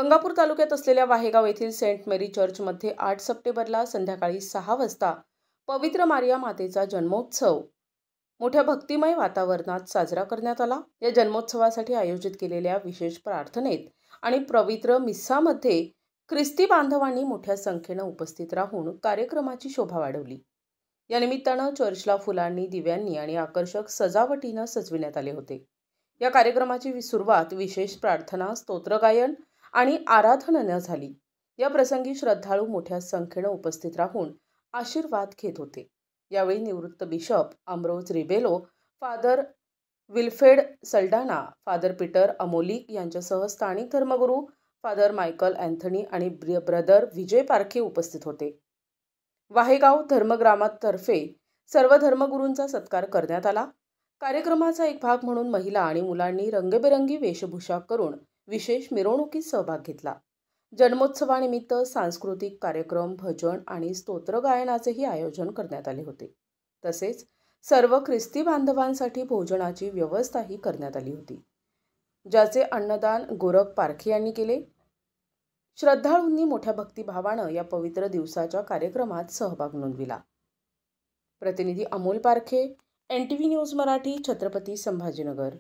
गंगापूर तालुक्यात असलेल्या वाहेगाव येथील सेंट मेरी चर्चमध्ये 8 सप्टेंबरला संध्याकाळी 6 वाजता पवित्र मारिया मातेचा जन्मोत्सव मोठ्या भक्तिमय वातावरणात साजरा करण्यात आला। या जन्मोत्सवासाठी आयोजित केलेल्या विशेष प्रार्थनेत आणि पवित्र मिस्सामध्ये ख्रिस्ती बांधवांनी मोठ्या संख्येने उपस्थित राहून कार्यक्रमाची शोभा वाढवली। या निमित्तानं चर्चला फुलांनी, दिव्यांनी आणि आकर्षक सजावटीनं सजविण्यात आले होते। या कार्यक्रमाची सुरुवात विशेष प्रार्थना, स्तोत्रगायन आणि आराधनेनं झाली। या प्रसंगी श्रद्धाळू मोठ्या संख्येने उपस्थित राहून आशीर्वाद घेत होते। यावेळी निवृत्त bishop Ambrose Rebello, father Wilfred Saldanha, father Peter Amolik यांच्यासह स्थानिक धर्मगुरू फादर मायकल अँथनी आणि ब्रदर विजय पारखे उपस्थित होते। वाहेगाव धर्मग्रामातर्फे सर्व धर्मगुरूंचा सत्कार करण्यात आला। कार्यक्रमाचा एक भाग म्हणून महिला आणि मुलांनी रंगीबेरंगी वेशभूषा करून विशेष मिरवणुकीत सहभाग घेतला। जन्मोत्सवानिमित्त सांस्कृतिक कार्यक्रम, भजन आणि स्तोत्रगायनाचेही आयोजन करण्यात आले होते। तसेच सर्व ख्रिस्ती बांधवांसाठी भोजनाची व्यवस्थाही करण्यात आली होती, ज्याचे अन्नदान गोरख पारखे यांनी केले। श्रद्धाळूंनी मोठ्या भक्तिभावानं या पवित्र दिवसाच्या कार्यक्रमात सहभाग नोंदविला। प्रतिनिधी अमोल पारखे, NTV न्यूज मराठी, छत्रपती संभाजीनगर।